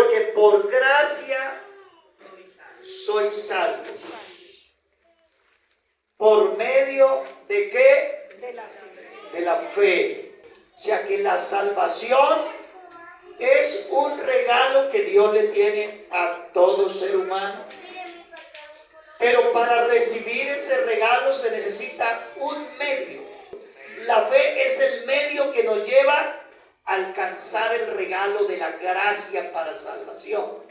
Porque por gracia sois salvos. ¿Por medio de qué? De la fe. O sea que la salvación es un regalo que Dios le tiene a todo ser humano. Pero para recibir ese regalo se necesita un medio. La fe es el medio que nos lleva a alcanzar el regalo de la gracia para salvación.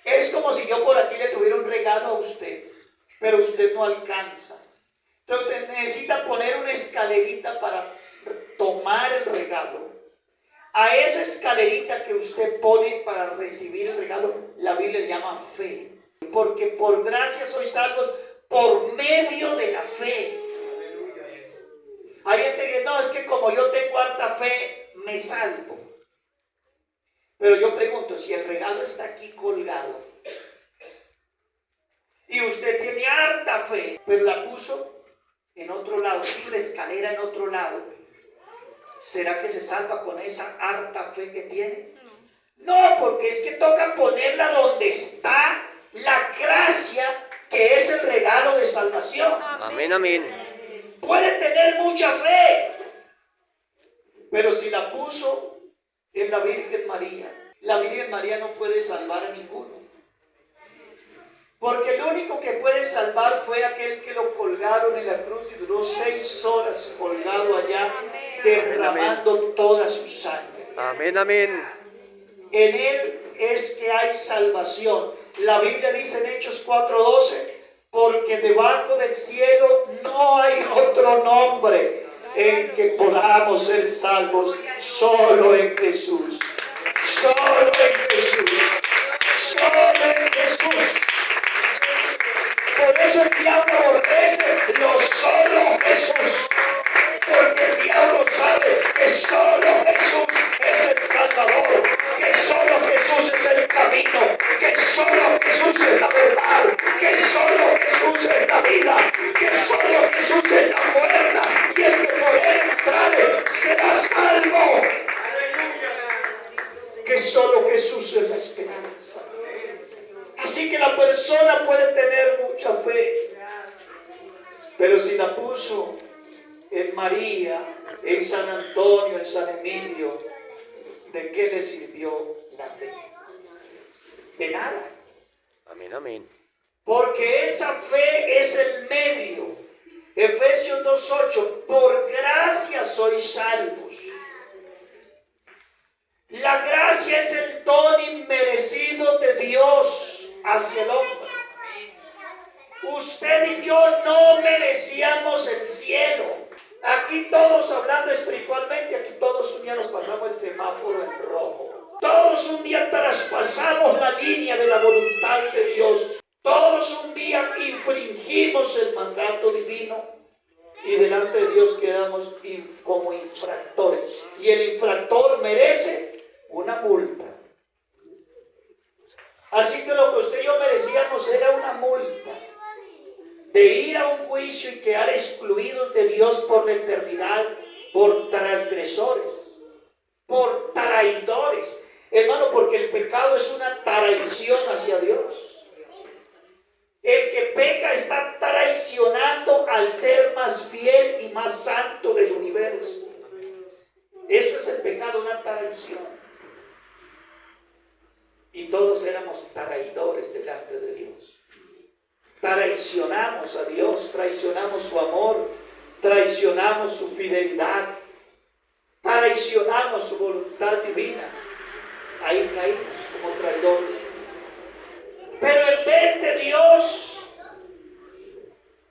Es como si yo por aquí le tuviera un regalo a usted, pero usted no alcanza. Entonces usted necesita poner una escalerita para tomar el regalo. A esa escalerita que usted pone para recibir el regalo, la Biblia le llama fe. Porque por gracia sois salvos por medio de la fe. Hay gente que no, es que como yo tengo harta fe, me salvo. Pero yo pregunto, si el regalo está aquí colgado y usted tiene harta fe, pero la puso en otro lado, puso la escalera en otro lado, ¿será que se salva con esa harta fe que tiene? No, porque es que toca ponerla donde está la gracia, que es el regalo de salvación. Amén, amén. Puede tener mucha fe, pero si la puso en la Virgen María, la Virgen María no puede salvar a ninguno. Porque el único que puede salvar fue aquel que lo colgaron en la cruz y duró 6 horas colgado allá, derramando toda su sangre. Amén, amén. En Él es que hay salvación. La Biblia dice en Hechos 4:12, porque debajo del cielo no hay otro nombre en que podamos ser salvos, solo en Jesús. Solo en Jesús. Solo en Jesús. Por eso el diablo aborrece lo solo Jesús. Porque el diablo sabe que solo Jesús es el Salvador, que solo Jesús es el camino, que solo Jesús es la verdad, que solo Jesús es la vida, que solo Jesús es la puerta, y el que por él entrare será salvo. Que solo Jesús es la esperanza. Así que la persona puede tener mucha fe, pero si la puso en María, en San Antonio, en San Emilio, ¿de qué le sirvió la fe? De nada. Amén, amén. Porque esa fe es el medio. Efesios 2:8, por gracia sois salvos. La gracia es el don inmerecido de Dios hacia el hombre. Usted y yo no merecíamos el cielo. Aquí todos, hablando espiritualmente, aquí todos un día nos pasamos el semáforo en rojo. Todos un día traspasamos la línea de la voluntad de Dios. Todos un día infringimos el mandato divino y delante de Dios quedamos como infractores. Y el infractor merece una multa. Así que lo que usted y yo merecíamos era una multa. De ir a un juicio y quedar excluidos de Dios por la eternidad, por transgresores, por traidores. Hermano, porque el pecado es una traición hacia Dios. El que peca está traicionando al ser más fiel y más santo del universo. Eso es el pecado, una traición. Y todos éramos traidores delante de Dios. Traicionamos a Dios, traicionamos su amor, traicionamos su fidelidad, traicionamos su voluntad divina. Ahí caímos como traidores. Pero en vez de Dios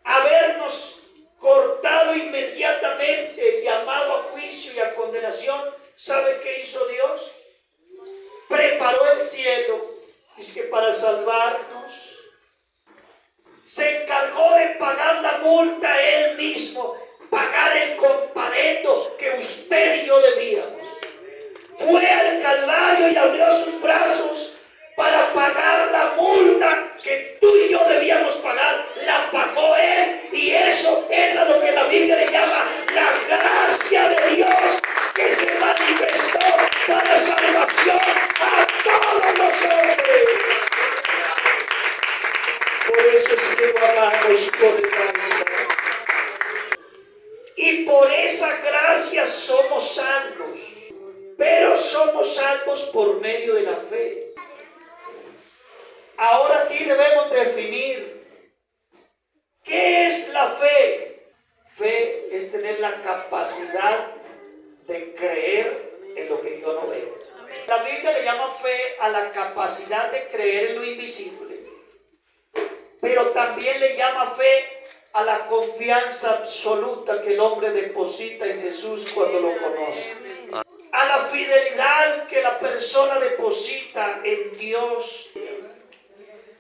habernos cortado inmediatamente, llamado a juicio y a condenación, ¿sabe qué hizo Dios? Preparó el cielo, es que para salvarnos, se encargó de pagar la multa él mismo, pagar el comparendo que usted y yo debíamos. Fue al Calvario y abrió sus brazos para pagar la multa que tú y yo debíamos pagar. La pagó él, y eso es a lo que la Biblia le llama la gracia de Dios, que se manifestó para salvación a todos Dios por medio de la fe. Ahora aquí debemos definir ¿qué es la fe? Fe es tener la capacidad de creer en lo que yo no veo. La Biblia le llama fe a la capacidad de creer en lo invisible, pero también le llama fe a la confianza absoluta que el hombre deposita en Jesús cuando lo conoce, a la fidelidad que la persona deposita en Dios.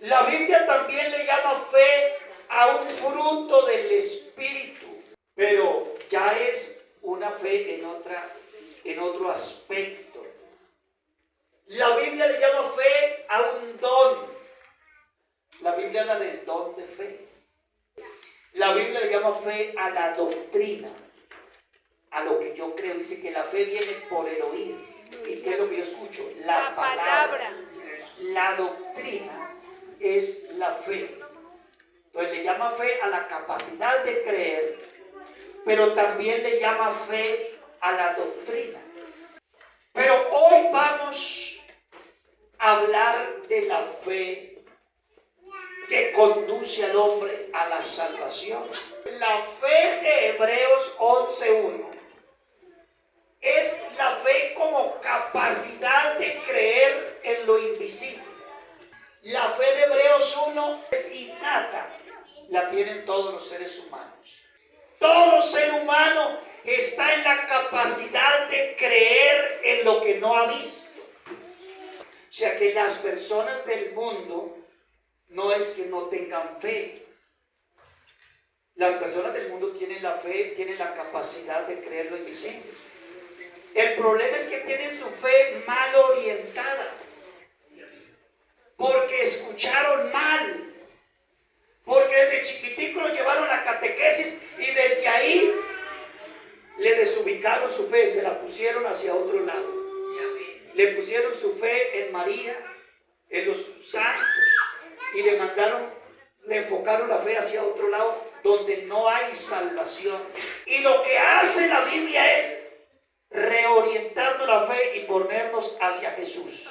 La Biblia también le llama fe a un fruto del Espíritu, pero ya es una fe en otro aspecto. La Biblia le llama fe a un don. La Biblia habla del don de fe. La Biblia le llama fe a la doctrina, a lo que yo creo. Dice que la fe viene por el oír. ¿Y qué es lo que yo escucho? La palabra. La doctrina es la fe. Entonces le llama fe a la capacidad de creer, pero también le llama fe a la doctrina. Pero hoy vamos a hablar de la fe que conduce al hombre a la salvación. La fe de Hebreos 11:1 es la fe como capacidad de creer en lo invisible. La fe de Hebreos 1 es innata, la tienen todos los seres humanos. Todo ser humano está en la capacidad de creer en lo que no ha visto. O sea que las personas del mundo no es que no tengan fe. Las personas del mundo tienen la fe, tienen la capacidad de creer lo invisible. El problema es que tienen su fe mal orientada, porque escucharon mal, porque desde chiquitico lo llevaron a la catequesis y desde ahí le desubicaron su fe, se la pusieron hacia otro lado. Le pusieron su fe en María, en los santos, y le enfocaron la fe hacia otro lado, donde no hay salvación. Y lo que hace la Biblia es reorientarnos la fe y ponernos hacia Jesús.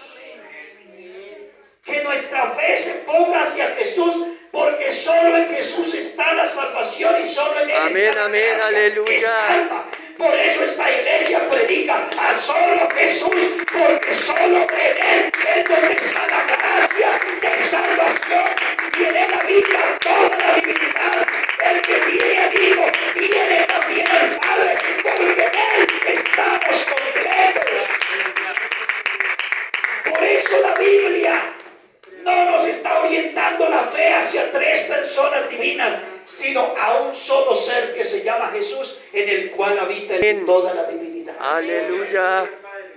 Que nuestra fe se ponga hacia Jesús, porque solo en Jesús está la salvación y solo en Él está la gracia aleluya. que salva. Por eso esta iglesia predica a solo Jesús, porque solo en Él es donde está la gracia de salvación. Y en Él habita toda la divinidad. El que viene al Hijo viene también al Padre, porque en Él estamos completos. Por eso la Biblia no nos está orientando la fe hacia tres personas divinas, sino a un solo ser que se llama Jesús, en el cual habita en toda la divinidad. Aleluya.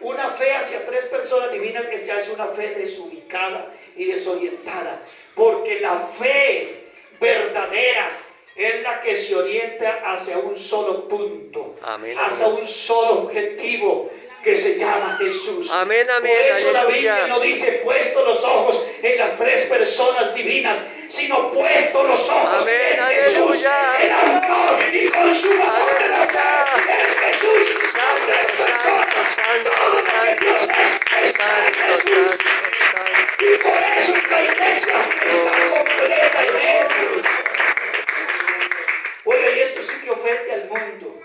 Una fe hacia tres personas divinas que ya es una fe desubicada y desorientada, porque la fe verdadera es la que se orienta hacia un solo punto, hacia un solo objetivo, que se llama Jesús. Amén, amén. Por eso aleluya. la Biblia no dice puesto los ojos en las tres personas divinas, sino puesto los ojos amén, en aleluya. Jesús, el autor y consumador de la fe. Es Jesús, no tres personas. Todo lo que Dios es está en Jesús. Y por eso esta iglesia está completa en Él. Oiga, y esto sí que ofende al mundo,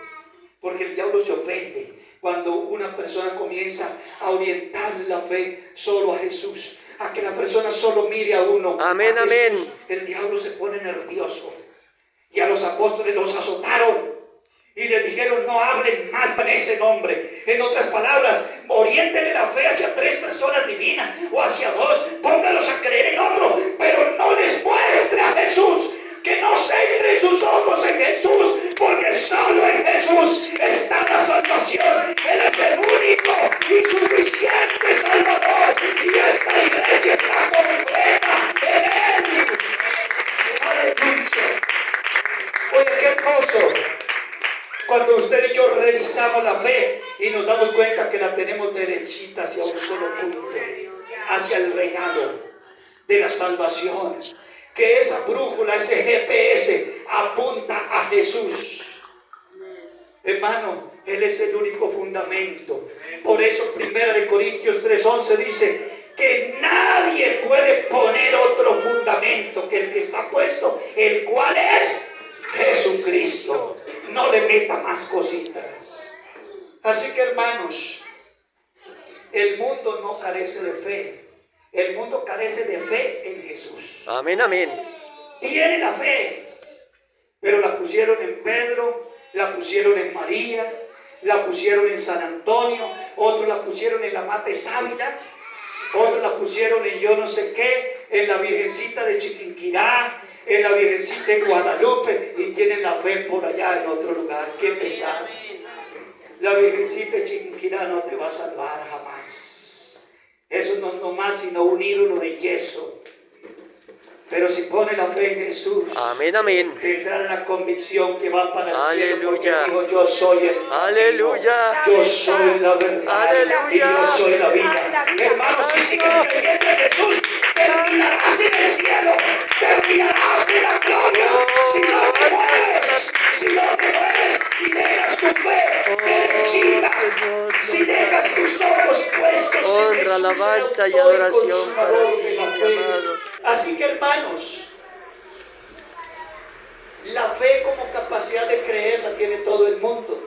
porque el diablo se ofende cuando una persona comienza a orientar la fe solo a Jesús, a que la persona solo mire a uno. Amén, a Jesús. amén. El diablo se pone nervioso. Y a los apóstoles los azotaron y les dijeron: no hablen más en ese nombre. En otras palabras, oriéntenle la fe hacia tres personas divinas o hacia dos, póngalos a creer en otro, pero no les muestre a Jesús. Que no centren sus ojos en Jesús, porque solo en Jesús está la salvación. Él es el único y suficiente Salvador, y esta iglesia está completa en Él. Aleluya. Oye, qué hermoso cuando usted y yo revisamos la fe y nos damos cuenta que la tenemos derechita hacia un solo punto, hacia el regalo de la salvación. Que esa brújula, ese GPS apunta a Jesús. Hermano, Él es el único fundamento. Por eso 1 Corintios 3:11 dice que nadie puede poner otro fundamento que el que está puesto, el cual es Jesucristo. No le meta más cositas. Así que, hermanos, el mundo no carece de fe. El mundo carece de fe en Jesús. Amén, amén. Tiene la fe, pero la pusieron en Pedro, la pusieron en María, la pusieron en San Antonio, otros la pusieron en la Mata Sábila, otros la pusieron en yo no sé qué, en la Virgencita de Chiquinquirá, en la Virgencita de Guadalupe, y tienen la fe por allá en otro lugar. Qué pesado. La Virgencita de Chiquinquirá no te va a salvar jamás. Eso no es nomás sino un ídolo de yeso. Pero si pone la fe en Jesús, Amén, amén. tendrá la convicción que va para el cielo, porque Aleluya. dijo: yo soy el camino, Aleluya. yo soy la verdad, Aleluya. y yo soy la vida. Hermanos, si sigues creyendo en Jesús, terminarás en el cielo, terminarás en la gloria. Si no te mueves, si no te mueves y dejas tu fe derechita, si dejas tus ojos puestos en Honra, Jesús, alabanza el y autor y adoración para consumador ti, de la mi fe. amado. Así que, hermanos, la fe como capacidad de creer la tiene todo el mundo,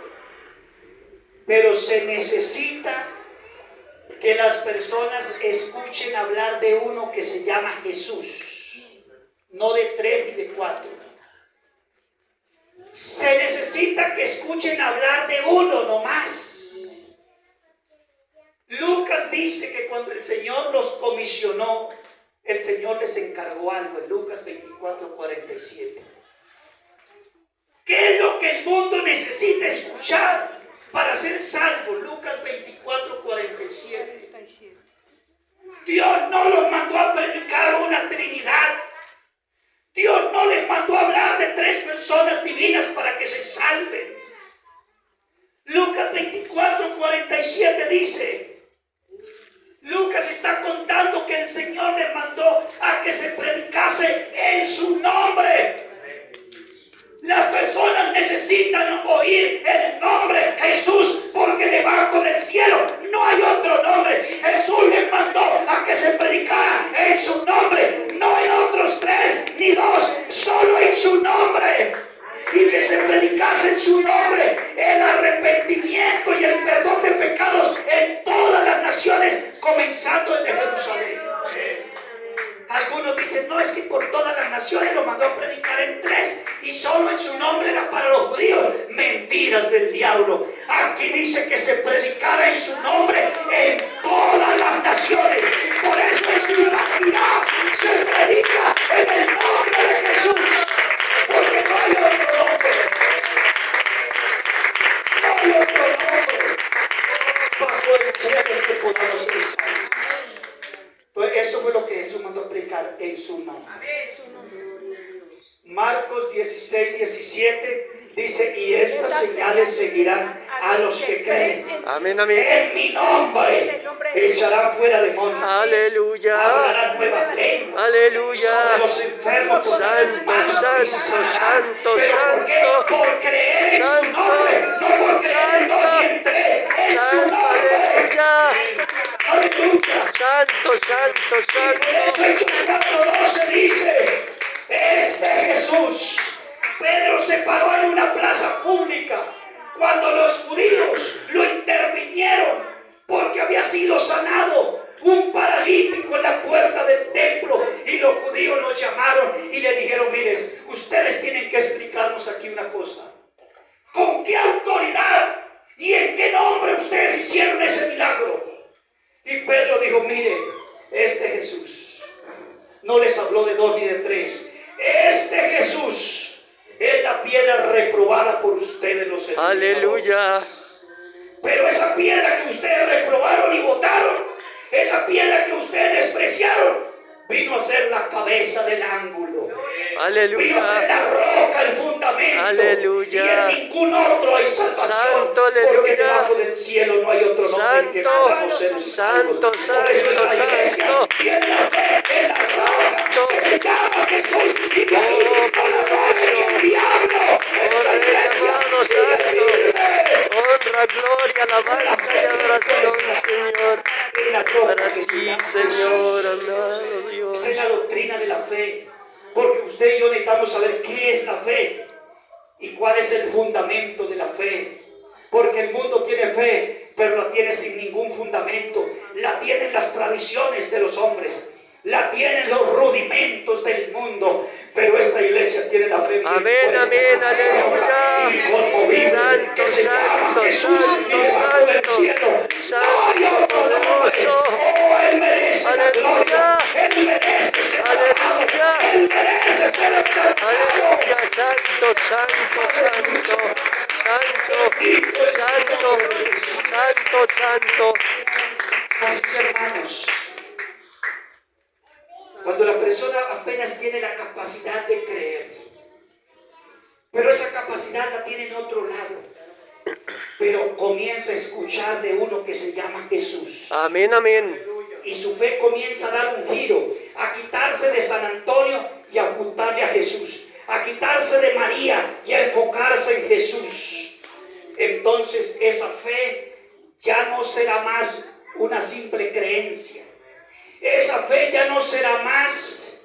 pero se necesita que las personas escuchen hablar de uno que se llama Jesús, no de 3 ni de 4. Se necesita que escuchen hablar de uno nomás. Lucas dice que cuando el Señor los comisionó, el Señor les encargó algo en Lucas 24:47. ¿Qué es lo que el mundo necesita escuchar para ser salvo? Lucas 24:47. Dios no los mandó a predicar una Trinidad. Dios no les mandó a hablar de 3 personas divinas para que se salven. Lucas 24:47 dice, Lucas está contando que el Señor les mandó a que se predicase en su nombre. Las personas necesitan oír el nombre Jesús, porque debajo del cielo no hay otro nombre. Jesús les mandó a que se predicara en su nombre, no en otros 3 ni 2, solo en su nombre. Y que se predicase en su nombre el arrepentimiento y el perdón de pecados en todas las naciones, comenzando desde Jerusalén. Algunos dicen, no, es que por todas las naciones lo mandó a predicar en 3 y solo en su nombre era para los judíos. Mentiras del diablo. Aquí dice que se predicara en su nombre en todas las naciones. Por eso en su Ibaquirá se predica en el nombre de Jesús, porque no hay otro nombre. No hay otro nombre bajo el cielo que podamos ser salvos. Entonces, eso fue lo que Jesús mandó a predicar en su nombre. Marcos 16:17 dice, y estas señales seguirán a los que creen. Amén, amén. En mi nombre echarán fuera demonios. Aleluya. Hablarán nuevas lenguas. Aleluya. Sobre los enfermos pondrán sus manos y sanarán. ¿Pero por qué? Por creer en su nombre, no por creer en 2 ni en 3, en su nombre. Aleluya. Aleluya. Santo, santo, Y por eso santo. Hechos 4:12 dice, este Jesús, Pedro se paró en una plaza pública cuando los judíos lo intervinieron porque había sido sanado un paralítico en la puerta del templo, y los judíos lo llamaron y le dijeron, mires, ustedes tienen que explicarnos aquí una cosa. ¿Con qué autoridad y en qué nombre ustedes hicieron ese milagro? Y Pedro dijo, mire, este Jesús no les habló de 2 ni de 3. Este Jesús es la piedra reprobada por ustedes los edificadores. Aleluya. Pero esa piedra que ustedes reprobaron y votaron, esa piedra que ustedes despreciaron, vino a ser la cabeza del ángulo. Vino a ser Aleluya. la roca, el fundamento. Aleluya. Y en ningún otro hay salvación. Santo, aleluya. Porque debajo del cielo no hay otro nombre en que Santo, podamos ser salvos. santo, Por eso esta santo, iglesia santo. tiene la fe en la roca que se llama Jesús. Y de ahí no la mueve ni el diablo. Esta iglesia amado sigue santo. firme. Honra, alabanza y adoración, Señor. en la roca Para que se ti, llama Señor, Jesús. amado Dios. Esa es la doctrina de la fe. Porque usted y yo necesitamos saber qué es la fe y cuál es el fundamento de la fe. Porque el mundo tiene fe, pero la tiene sin ningún fundamento. La tienen las tradiciones de los hombres. La tienen los rudimentos del mundo. Pero esta iglesia tiene la fe bien Amén, puesta, amén, aleluya. inconmovible, Santo, que se llama santo, Jesús, santo, y bajo del santo. cielo. Santo, poderoso. Oh, Él merece la Aleluya. gloria. Él merece ser alabado. Aleluya. Él merece ser exaltado. Aleluya, santo, santo, santo, santo, santo, santo, santo. Así que, hermanos, cuando la persona apenas tiene la capacidad de creer, pero esa capacidad la tiene en otro lado, pero comienza a escuchar de uno que se llama Jesús. Amén, amén. Y su fe comienza a dar un giro, a quitarse de San Antonio y a apuntarle a Jesús, a quitarse de María y a enfocarse en Jesús. Entonces esa fe ya no será más una simple creencia. Esa fe ya no será más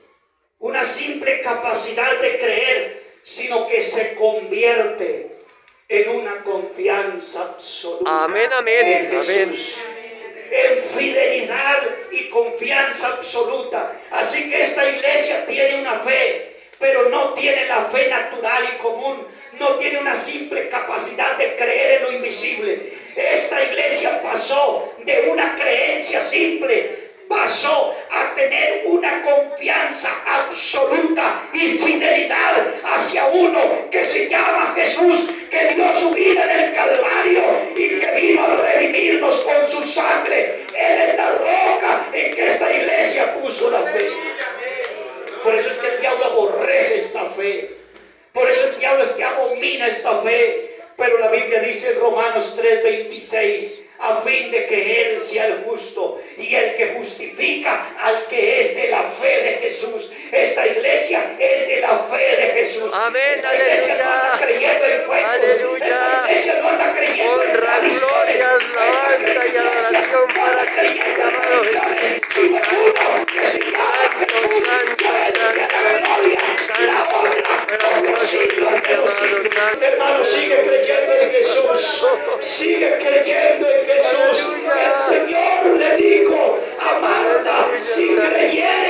una simple capacidad de creer, sino que se convierte en una confianza absoluta. Amén, amén, en amén. Jesús. En fidelidad y confianza absoluta. Así que esta iglesia tiene una fe, pero no tiene la fe natural y común. No tiene una simple capacidad de creer en lo invisible. Esta iglesia pasó de una creencia simple, pasó a tener una confianza absoluta y fidelidad hacia uno que se llama Jesús, que dio su vida en el Calvario y que vino a redimirnos con su sangre. Él es la roca en que esta iglesia puso la fe. Por eso es que el diablo aborrece esta fe. Por eso el diablo es que abomina esta fe. Pero la Biblia dice en Romanos 3:26, a fin de que Él sea el justo y el que justifica al que es de la fe de Jesús. Esta iglesia es de la fe de Jesús. Amén, Esta iglesia no anda aleluya. creyendo en cuentos. Aleluya. Esta iglesia no anda creyendo en Honra, tradiciones. gloria, alabanza y Esta iglesia adoración no anda para ti, creyendo en amado religiones, sino uno que se llama Jesús. Que a Él sea la gloria, la honra por los siglos de los siglos. Hermano, sigue creyendo en Jesús. Sigue creyendo en Jesús. El Señor le dijo a Marta, si creyeres